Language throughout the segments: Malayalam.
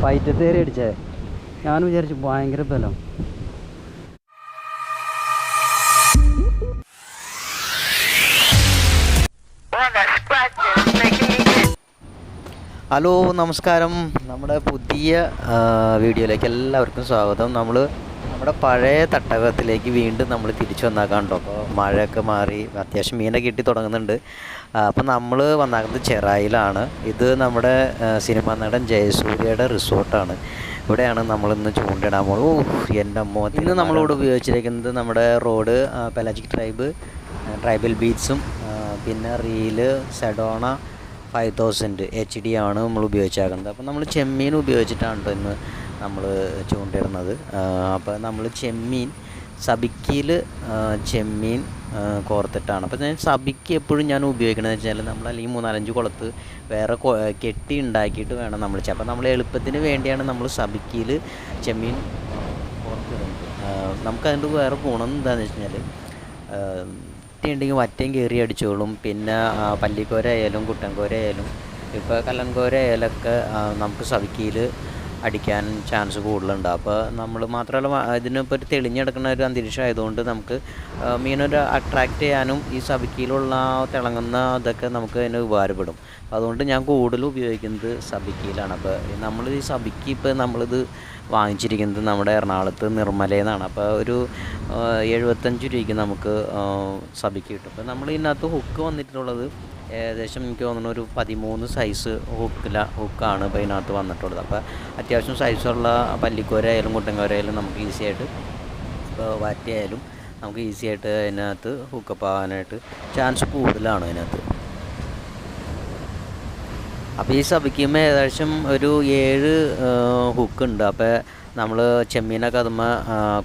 പയറ്റത്തേറി അടിച്ചേ. ഞാൻ വിചാരിച്ചു ഭയങ്കര ബലം. ഹലോ, നമസ്കാരം. നമ്മുടെ പുതിയ വീഡിയോയിലേക്ക് എല്ലാവർക്കും സ്വാഗതം. നമ്മുടെ പഴയ തട്ടകത്തിലേക്ക് വീണ്ടും നമ്മൾ തിരിച്ചു വന്നാക്കാണ്ടോ. അപ്പോൾ മഴയൊക്കെ മാറി അത്യാവശ്യം മീനൊക്കെ കിട്ടി തുടങ്ങുന്നുണ്ട്. അപ്പോൾ നമ്മൾ വന്നാക്കുന്നത് ചെറായിലാണ്. ഇത് നമ്മുടെ സിനിമാ നടൻ ജയസൂര്യയുടെ റിസോർട്ടാണ്. ഇവിടെയാണ് നമ്മളിന്ന് ചൂണ്ടിടാൻ പോകുന്നത്. എൻ്റെ അമ്മ, ഇന്ന് നമ്മളിവിടെ ഉപയോഗിച്ചിരിക്കുന്നത് നമ്മുടെ റോഡ്, പെലാജിക് ട്രൈബൽ ബീറ്റ്സും പിന്നെ റീല്, സെഡോണ 5000 HD ആണ് നമ്മൾ ഉപയോഗിച്ചേക്കുന്നത്. അപ്പോൾ നമ്മൾ ചെമ്മീൻ ഉപയോഗിച്ചിട്ടാണ് കേട്ടോ ഇന്ന് നമ്മൾ ചൂണ്ടിടുന്നത്. അപ്പോൾ നമ്മൾ ചെമ്മീൻ സബിക്കിയിൽ ചെമ്മീൻ കോർത്തിട്ടാണ്. അപ്പോൾ ഞാൻ സബിക്ക് എപ്പോഴും ഞാൻ ഉപയോഗിക്കണമെന്ന് വെച്ചാൽ നമ്മൾ അല്ലെങ്കിൽ 3-4 കുളത്ത് വേറെ കെട്ടി ഉണ്ടാക്കിയിട്ട് വേണം നമ്മൾ ചെയ്യാം. അപ്പോൾ നമ്മൾ എളുപ്പത്തിന് വേണ്ടിയാണ് നമ്മൾ സബിക്കിയിൽ ചെമ്മീൻ കോർത്തിടുന്നത്. നമുക്കതിൻ്റെ വേറെ ഗുണം എന്താണെന്ന് വെച്ച് കഴിഞ്ഞാൽ ഉണ്ടെങ്കിൽ വറ്റയും കയറി അടിച്ചോളും. പിന്നെ പല്ലിക്കോര ആയാലും കുട്ടൻകോര ആയാലും ഇപ്പോൾ കല്ലൻകോര ആയാലൊക്കെ നമുക്ക് സബിക്കിയിൽ അടിക്കാൻ ചാൻസ് കൂടുതലുണ്ട്. അപ്പോൾ നമ്മൾ മാത്രമല്ല, ഇതിനിപ്പോൾ ഒരു തെളിഞ്ഞെടുക്കുന്ന ഒരു അന്തരീക്ഷം ആയതുകൊണ്ട് നമുക്ക് മീനൊരു അട്രാക്റ്റ് ചെയ്യാനും ഈ സബിക്കിയിലുള്ള തിളങ്ങുന്ന ഇതൊക്കെ നമുക്ക് അതിന് ഉപകാരപ്പെടും. അതുകൊണ്ട് ഞാൻ കൂടുതൽ ഉപയോഗിക്കുന്നത് സബിക്കിയിലാണ്. അപ്പോൾ നമ്മൾ ഈ സബിക്കി ഇപ്പോൾ നമ്മളിത് വാങ്ങിച്ചിരിക്കുന്നത് നമ്മുടെ എറണാകുളത്ത് നിർമ്മലയിൽ നിന്നാണ്. അപ്പോൾ ഒരു 75 രൂപയ്ക്ക് നമുക്ക് സബിക്ക് കിട്ടും. അപ്പോൾ നമ്മൾ ഇതിനകത്ത് ഹുക്ക് വന്നിട്ടുള്ളത് ഏകദേശം എനിക്ക് തോന്നുന്നു ഒരു 13 സൈസ് ഹുക്കാണ് ഇപ്പോൾ ഇതിനകത്ത് വന്നിട്ടുള്ളത്. അപ്പോൾ അത്യാവശ്യം സൈസുള്ള പല്ലിക്കോര ആയാലും കുട്ടൻകോര ആയാലും നമുക്ക് ഈസി ആയിട്ട്, ഇപ്പോൾ വാറ്റയായാലും നമുക്ക് ഈസി ആയിട്ട് അതിനകത്ത് ഹുക്കപ്പ് ആകാനായിട്ട് ചാൻസ് കൂടുതലാണ് അതിനകത്ത്. അപ്പോൾ ഈ സബിക്കുമ്പോൾ ഏകദേശം ഒരു 7 ഹുക്കുണ്ട്. അപ്പോൾ നമ്മൾ ചെമ്മീനൊക്കെ അതുമ്പോൾ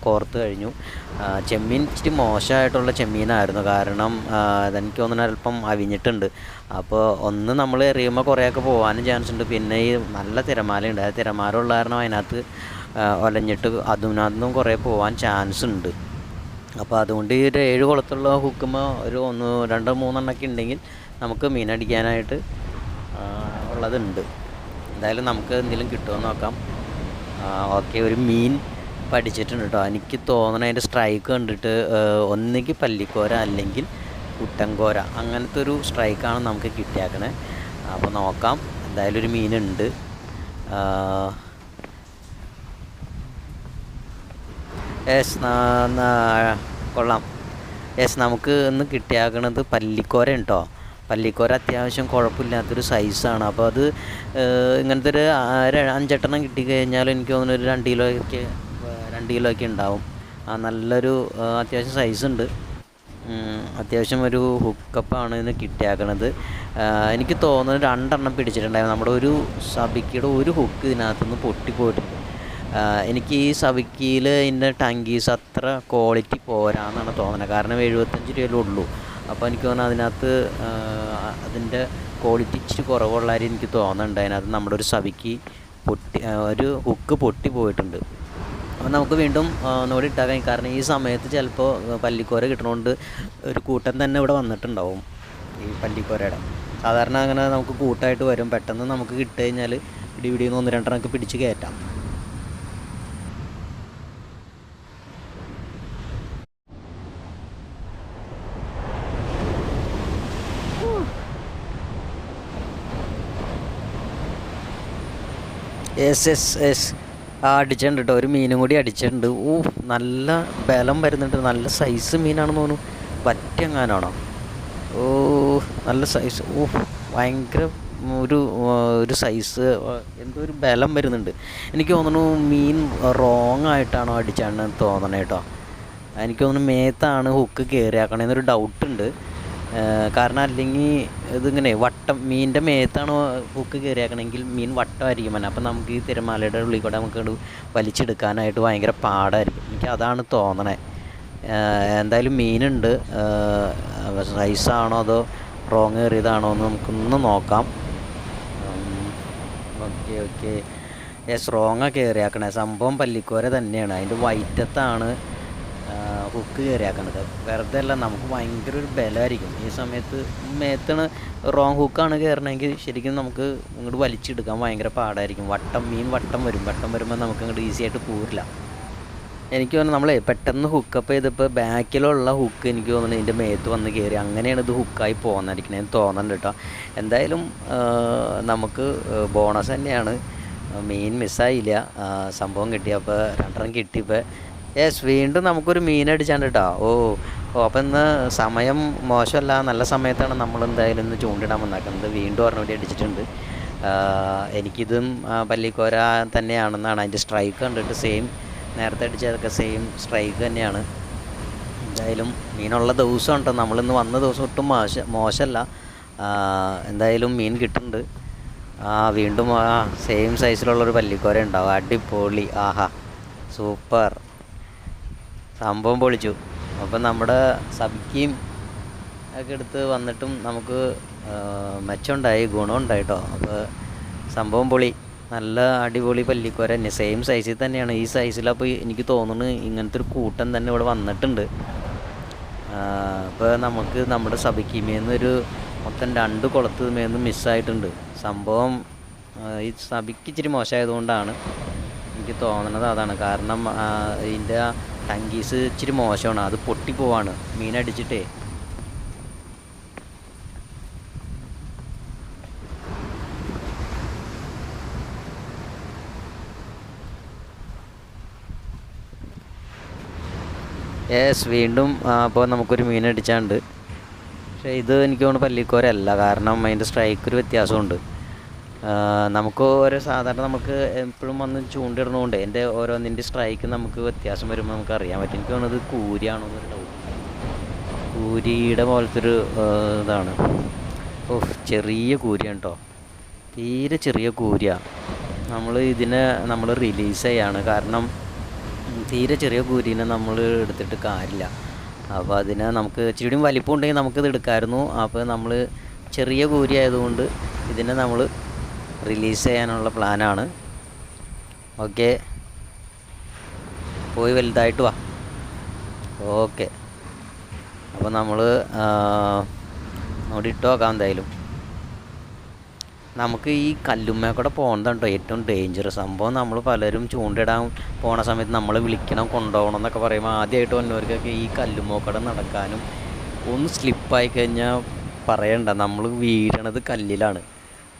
കോർത്ത് കഴിഞ്ഞു. ചെമ്മീൻ ഇച്ചിരി മോശമായിട്ടുള്ള ചെമ്മീനായിരുന്നു. കാരണം അതെനിക്ക് തോന്നുന്നു അല്പം അവിഞ്ഞിട്ടുണ്ട്. അപ്പോൾ ഒന്ന് നമ്മൾ എറിയുമ്പോൾ കുറേയൊക്കെ പോകാനും ചാൻസ് ഉണ്ട്. പിന്നെ ഈ നല്ല തിരമാലയുണ്ട്. ആ തിരമാല ഉള്ള കാരണം അതിനകത്ത് ഒലഞ്ഞിട്ട് അതിനകത്തും കുറേ പോകാൻ ചാൻസ് ഉണ്ട്. അപ്പോൾ അതുകൊണ്ട് ഈ ഒരു 7 കുളത്തുള്ള ഹുക്കുമ്പോൾ ഒരു 1-2-3 ഉണ്ടെങ്കിൽ നമുക്ക് മീനടിക്കാനായിട്ട് ഉള്ളതുണ്ട്. എന്തായാലും നമുക്ക് എന്തെങ്കിലും കിട്ടുമെന്ന് നോക്കാം. ഓക്കെ, ഒരു മീൻ പഠിച്ചിട്ടുണ്ട് കേട്ടോ. എനിക്ക് തോന്നണ അതിൻ്റെ സ്ട്രൈക്ക് കണ്ടിട്ട് ഒന്നുകിൽ പല്ലിക്കോര അല്ലെങ്കിൽ കുട്ടൻകോര, അങ്ങനത്തെ ഒരു സ്ട്രൈക്കാണ് നമുക്ക് കിട്ടിയാക്കണേ. അപ്പോൾ നോക്കാം. എന്തായാലും ഒരു മീനുണ്ട്. കൊള്ളാം. നമുക്ക് ഇന്ന് കിട്ടിയാക്കണത് പല്ലിക്കോര കേട്ടോ. പല്ലിക്കോര അത്യാവശ്യം കുഴപ്പമില്ലാത്തൊരു സൈസാണ്. അപ്പോൾ അത് ഇങ്ങനത്തെ ഒരു 5-8 കിട്ടിക്കഴിഞ്ഞാൽ എനിക്ക് തോന്നുന്നു ഒരു 2 കിലോ ഉണ്ടാവും. നല്ലൊരു അത്യാവശ്യം സൈസുണ്ട്. അത്യാവശ്യം ഒരു ഹുക്കപ്പാണ് ഇന്ന് കിട്ടിയാക്കണത്. എനിക്ക് തോന്നുന്നു 2 പിടിച്ചിട്ടുണ്ടായിരുന്നു. നമ്മുടെ ഒരു സബിക്കിയുടെ ഒരു ഹുക്ക് ഇതിനകത്തുനിന്ന് പൊട്ടിപ്പോയിട്ടുണ്ട്. എനിക്ക് ഈ സബിക്കിയിൽ ഇതിൻ്റെ ടങ്കീസ് അത്ര ക്വാളിറ്റി പോരാന്നാണ് തോന്നുന്നത്. കാരണം 75 രൂപയല്ലേ ഉള്ളൂ. അപ്പോൾ എനിക്ക് തോന്നുന്നു അതിനകത്ത് അതിൻ്റെ ക്വാളിറ്റി ഇച്ചിരി കുറവുള്ളതായി എനിക്ക് തോന്നുന്നുണ്ട്. അതിനകത്ത് നമ്മുടെ ഒരു സബിക്ക് ഒരു ഹുക്ക് പൊട്ടി പോയിട്ടുണ്ട്. അപ്പോൾ നമുക്ക് വീണ്ടും ഒന്നുകൂടി ഇട്ടാക്കാം. കാരണം ഈ സമയത്ത് ചിലപ്പോൾ പല്ലിക്കോര കിട്ടണോണ്ട് ഒരു കൂട്ടം തന്നെ ഇവിടെ വന്നിട്ടുണ്ടാവും ഈ പല്ലിക്കോരയുടെ. സാധാരണ അങ്ങനെ നമുക്ക് കൂട്ടമായിട്ട് വരും. പെട്ടെന്ന് നമുക്ക് കിട്ടുകഴിഞ്ഞാൽ ഇടിപിടിയിൽ നിന്ന് 1-2 പിടിച്ച് കയറ്റാം. അടിച്ചിട്ടുണ്ട് കേട്ടോ. ഒരു മീനും കൂടി അടിച്ചിട്ടുണ്ട്. നല്ല ബലം വരുന്നുണ്ട്. നല്ല സൈസ് മീനാണെന്ന് തോന്നുന്നു. വറ്റെങ്ങാനാണോ? നല്ല സൈസ്. ഭയങ്കര ഒരു സൈസ്, എന്തോ ഒരു ബലം വരുന്നുണ്ട്. എനിക്ക് തോന്നുന്നു മീൻ റോങ് ആയിട്ടാണോ അടിച്ചാണെന്ന് തോന്നണേ കേട്ടോ. എനിക്ക് തോന്നുന്നു മേത്താണ് ഹുക്ക് കയറിയാക്കണേന്നൊരു ഡൗട്ടുണ്ട്. കാരണം അല്ലെങ്കിൽ ഇതിങ്ങനെ മീനിൻ്റെ മേത്താണ് ഹുക്ക് കയറിയാക്കണമെങ്കിൽ മീൻ വട്ടമായിരിക്കും തന്നെ. അപ്പം നമുക്ക് ഈ തിരമാലയുടെ ഉള്ളിൽ കൂടെ നമുക്ക് വലിച്ചെടുക്കാനായിട്ട് ഭയങ്കര പാടായിരിക്കും. എനിക്ക് അതാണ് തോന്നണേ. എന്തായാലും മീനുണ്ട്. സൈസാണോ അതോ റോങ് കയറിയതാണോ എന്ന് നമുക്കൊന്ന് നോക്കാം. ഓക്കെ. റോങ്ങാണ് കയറിയാക്കണേ. സംഭവം പല്ലിക്കോര തന്നെയാണ്. അതിൻ്റെ വൈറ്റത്താണ് ഹുക്ക് കയറിയാക്കണത്. വെറുതെ അല്ല, നമുക്ക് ഭയങ്കര ഒരു ബലമായിരിക്കും ഈ സമയത്ത്. മേത്താണ് റോങ് ഹുക്കാണ് കയറണമെങ്കിൽ ശരിക്കും നമുക്ക് ഇങ്ങോട്ട് വലിച്ചെടുക്കാൻ ഭയങ്കര പാടായിരിക്കും. മീൻ വട്ടം വരുമ്പോൾ നമുക്ക് ഇങ്ങോട്ട് ഈസി ആയിട്ട് പോരില്ല. എനിക്ക് തോന്നുന്നു നമ്മളെ പെട്ടെന്ന് ഹുക്കപ്പ് ചെയ്തപ്പോൾ ബാക്കിലുള്ള ഹുക്ക് എനിക്ക് തോന്നുന്നു ഇതിൻ്റെ മേത്ത് വന്ന് കയറി, അങ്ങനെയാണ് ഇത് ഹുക്കായി പോകുന്നതായിരിക്കണേന്ന് തോന്നുന്നുണ്ട് കേട്ടോ. എന്തായാലും നമുക്ക് ബോണസ് തന്നെയാണ്. മീൻ മിസ്സായില്ല, സംഭവം കിട്ടിയപ്പോൾ 2 കിട്ടിയപ്പോൾ വീണ്ടും നമുക്കൊരു മീൻ അടിച്ചാണ്ട് കേട്ടോ. അപ്പം ഇന്ന് സമയം മോശമല്ല, നല്ല സമയത്താണ് നമ്മളെന്തായാലും ഇന്ന് ചൂണ്ടിടാൻ വന്നേക്കുന്നത്. വീണ്ടും ഒരെണ്ണം അടിച്ചിട്ടുണ്ട്. എനിക്കിതും പല്ലിക്കോര തന്നെയാണെന്നാണ് അതിൻ്റെ സ്ട്രൈക്ക് കണ്ടിട്ട്. നേരത്തെ അടിച്ചതൊക്കെ സെയിം സ്ട്രൈക്ക് തന്നെയാണ്. എന്തായാലും മീനുള്ള ദിവസം ഉണ്ടോ, നമ്മളിന്ന് വന്ന ദിവസം ഒട്ടും മോശമല്ല. എന്തായാലും മീൻ കിട്ടുന്നുണ്ട്. വീണ്ടും സെയിം സൈസിലുള്ളൊരു പല്ലിക്കോര ഉണ്ടാവും. അടിപൊളി, ആഹാ സൂപ്പർ, സംഭവം പൊളിച്ചു. അപ്പം നമ്മുടെ സബിക്കയും ഒക്കെ എടുത്ത് വന്നിട്ടും നമുക്ക് മെച്ചമുണ്ടായി, ഗുണമുണ്ടായി കേട്ടോ. അപ്പോൾ സംഭവം പൊളി, നല്ല അടിപൊളി പല്ലിക്കോര തന്നെ, സെയിം സൈസിൽ തന്നെയാണ്. ഈ സൈസിലപ്പോൾ എനിക്ക് തോന്നുന്നു ഇങ്ങനത്തെ ഒരു കൂട്ടം തന്നെ ഇവിടെ വന്നിട്ടുണ്ട്. അപ്പോൾ നമുക്ക് നമ്മുടെ സബിക്കിമേന്നൊരു മൊത്തം 2 കുളത്തുമേന്ന് മിസ്സായിട്ടുണ്ട്. സംഭവം ഈ സബിക്ക് ഇച്ചിരി മോശമായതുകൊണ്ടാണ് എനിക്ക് തോന്നുന്നത്, അതാണ് കാരണം. ഇതിൻ്റെ ടങ്കീസ് ഇച്ചിരി മോശമാണ്, അത് പൊട്ടിപ്പോവാണ് മീനടിച്ചിട്ടേ. വീണ്ടും അപ്പോൾ നമുക്കൊരു മീൻ അടിച്ചാണ്ട്. പക്ഷേ ഇത് എനിക്ക് തോന്നുന്നു പല്ലിക്കോര അല്ല, കാരണം അതിൻ്റെ സ്ട്രൈക്ക് ഒരു വ്യത്യാസമുണ്ട്. നമുക്ക് സാധാരണ നമുക്ക് എപ്പോഴും വന്ന് ചൂണ്ടിടുന്നതുകൊണ്ട് എൻ്റെ ഓരോന്നിൻ്റെ സ്ട്രൈക്ക് നമുക്ക് വ്യത്യാസം വരുമ്പോൾ നമുക്ക് അറിയാൻ പറ്റും. എനിക്ക് തോന്നുന്നത് കൂരിയാണോ എന്നൊരു ഡൗട്ട്. കൂരിയുടെ പോലത്തൊരു ഇതാണ്. ചെറിയ കൂരിയാണ് കേട്ടോ, തീരെ ചെറിയ കൂരിയാണ്. നമ്മൾ റിലീസ് ചെയ്യാണ്, കാരണം തീരെ ചെറിയ കൂരീനെ നമ്മൾ എടുത്തിട്ട് കാര്യമില്ല. അപ്പോൾ അതിന് നമുക്ക് ഇച്ചിരി വലിപ്പം ഉണ്ടെങ്കിൽ നമുക്കിത് എടുക്കാമായിരുന്നു. അപ്പോൾ നമ്മൾ ചെറിയ കൂരി ആയതുകൊണ്ട് ഇതിനെ നമ്മൾ റിലീസ് ചെയ്യാനുള്ള പ്ലാനാണ്. ഓക്കെ, പോയി വലുതായിട്ട് വാ. ഓക്കെ, അപ്പോൾ നമ്മൾ അവിടെ ഇട്ട് നോക്കാം. എന്തായാലും നമുക്ക് ഈ കല്ലുമ്മ കൂടെ പോകുന്നതാണ് കേട്ടോ ഏറ്റവും ഡേഞ്ചറസ് സംഭവം. നമ്മൾ പലരും ചൂണ്ടിടാൻ പോണ സമയത്ത് നമ്മൾ വിളിക്കണം, കൊണ്ടുപോകണം എന്നൊക്കെ പറയുമ്പോൾ ആദ്യമായിട്ട് വന്നവർക്കൊക്കെ ഈ കല്ലുമ്മക്കടെ നടക്കാനും ഒന്ന് സ്ലിപ്പായി കഴിഞ്ഞാൽ പറയണ്ട, നമ്മൾ വീഴണത് കല്ലിലാണ്.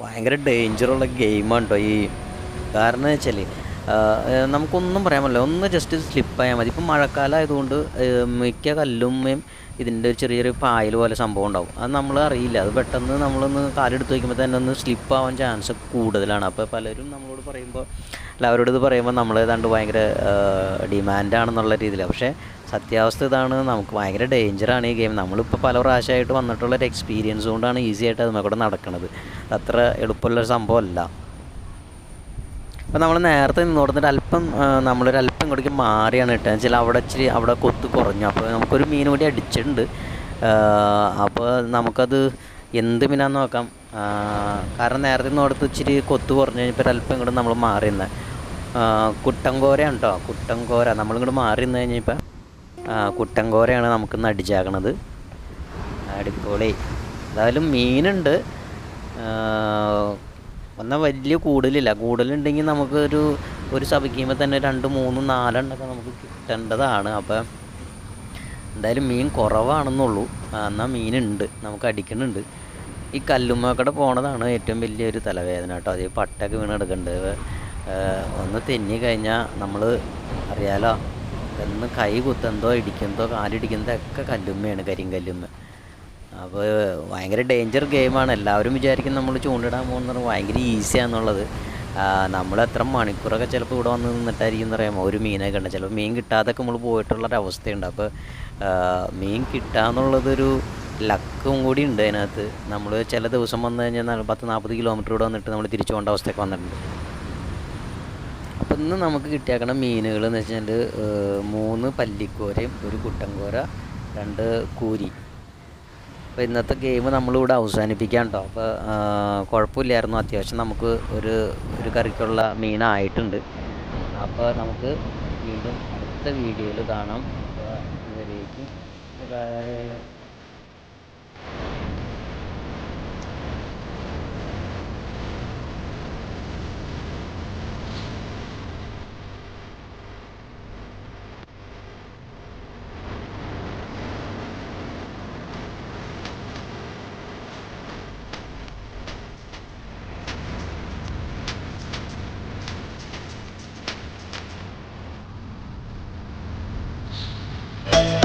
ഭയങ്കര ഡേഞ്ചറുള്ള ഗെയിമാണ് കേട്ടോ ഈ. കാരണം വെച്ചാൽ നമുക്കൊന്നും പറയാൻ പറ്റില്ല, ഒന്ന് ജസ്റ്റ് സ്ലിപ്പായാൽ മതി. ഇപ്പം മഴക്കാലം ആയതുകൊണ്ട് മിക്ക കല്ലുമ്മയും ഇതിൻ്റെ ചെറിയൊരു പായൽ പോലെ സംഭവം ഉണ്ടാവും. അത് നമ്മൾ അറിയില്ല, അത് പെട്ടെന്ന് നമ്മളൊന്ന് കാലെടുത്ത് വയ്ക്കുമ്പോൾ തന്നെ ഒന്ന് സ്ലിപ്പാവാൻ ചാൻസ് കൂടുതലാണ്. അപ്പോൾ പലരും നമ്മളോട് പറയുമ്പോൾ അവരോട് ഇത് പറയുമ്പോൾ നമ്മളേതാണ്ട് ഭയങ്കര ഡിമാൻഡാണെന്നുള്ള രീതിയിലാണ്. പക്ഷേ സത്യാവസ്ഥ ഇതാണ്, നമുക്ക് ഭയങ്കര ഡേഞ്ചറാണ് ഈ ഗെയിം. നമ്മളിപ്പോൾ പല പ്രാവശ്യമായിട്ട് വന്നിട്ടുള്ളൊരു എക്സ്പീരിയൻസ് കൊണ്ടാണ് ഈസി ആയിട്ട് അതുമ്മേ കൂടെ നടക്കുന്നത്. അത്ര എളുപ്പമുള്ളൊരു സംഭവമല്ല. അപ്പോൾ നമ്മൾ നേരത്തെ നിന്ന് കൊടുത്തിട്ട് നമ്മളൊരല്പം ഇങ്ങോട്ടേക്ക് മാറിയാണ് ഇട്ടത്. വെച്ചാൽ അവിടെ കൊത്ത് കുറഞ്ഞു. അപ്പോൾ നമുക്കൊരു മീൻ കൂടി അടിച്ചിട്ടുണ്ട്. അപ്പോൾ നമുക്കത് എന്ത് മീനാന്ന് നോക്കാം. കാരണം നേരത്തെ നിന്ന് കൊടുത്ത് ഇച്ചിരി കൊത്ത് കുറഞ്ഞ് കഴിഞ്ഞപ്പോൾ ഒരല്പം ഇങ്ങോട്ട് നമ്മൾ മാറി നിന്ന് കുട്ടൻകോരയാണ് കേട്ടോ. കുട്ടൻകോര നമ്മളിങ്ങോട്ട് മാറി നിന്ന് കഴിഞ്ഞപ്പോൾ കുട്ടൻകോരയാണ് നമുക്കിന്ന് അടിച്ചാക്കണത്. അടിപൊളി. എന്തായാലും മീനുണ്ട്, എന്നാൽ വലിയ കൂടുതലുണ്ടെങ്കിൽ നമുക്ക് ഒരു സബിക്കുമ്പോൾ തന്നെ 2, 3, 4 എണ്ണമൊക്കെ നമുക്ക് കിട്ടേണ്ടതാണ്. അപ്പം എന്തായാലും മീൻ കുറവാണെന്നുള്ളൂ, എന്നാൽ മീനുണ്ട്, നമുക്ക് അടിക്കുന്നുണ്ട്. ഈ കല്ലുമ്മക്കടെ പോണതാണ് ഏറ്റവും വലിയൊരു തലവേദന കേട്ടോ. അത് പട്ടൊക്കെ വീണെടുക്കേണ്ടത്. ഒന്ന് തെന്നി കഴിഞ്ഞാൽ നമ്മൾ അറിയാലോ, എന്ന് കൈ കുത്തുന്നതോ ഇടിക്കുന്നതോ കാലിടിക്കുന്നതോ ഒക്കെ കല്ലുമ്മയാണ്, കരിങ്കല്ലുമ്മ. അപ്പോൾ ഭയങ്കര ഡേഞ്ചർ ഗെയിമാണ്. എല്ലാവരും വിചാരിക്കും നമ്മൾ ചൂണ്ടിടാൻ പോകുന്നത് ഭയങ്കര ഈസിയാണെന്നുള്ളത്. നമ്മൾ എത്ര മണിക്കൂറൊക്കെ ചിലപ്പോൾ ഇവിടെ വന്ന് നിന്നിട്ടായിരിക്കും എന്ന് പറയാമോ ഒരു മീനൊക്കെ ഉണ്ട്. ചിലപ്പോൾ മീൻ കിട്ടാതൊക്കെ നമ്മൾ പോയിട്ടുള്ളൊരവസ്ഥയുണ്ട്. അപ്പോൾ മീൻ കിട്ടാന്നുള്ളതൊരു ലക്കും കൂടി ഉണ്ട് അതിനകത്ത്. നമ്മൾ ചില ദിവസം വന്നു കഴിഞ്ഞാൽ 10-40 കിലോമീറ്റർ ഇവിടെ വന്നിട്ട് നമ്മൾ തിരിച്ചു പോകേണ്ട അവസ്ഥയൊക്കെ വന്നിട്ടുണ്ട്. അപ്പോൾ ഇന്ന് നമുക്ക് കിട്ടിയേക്കണ മീനുകൾ എന്ന് വെച്ചാൽ 3 പല്ലിക്കോരയും 1 കുട്ടൻകോര 2 കൂരി. അപ്പോൾ ഇന്നത്തെ ഗെയിം നമ്മളിവിടെ അവസാനിപ്പിക്കാം കേട്ടോ. അപ്പോൾ കുഴപ്പമില്ലായിരുന്നു, അത്യാവശ്യം നമുക്ക് ഒരു കറിക്കുള്ള മീനായിട്ടുണ്ട്. അപ്പോൾ നമുക്ക് വീണ്ടും അടുത്ത വീഡിയോയിൽ കാണാം. അപ്പോൾ ബൈ.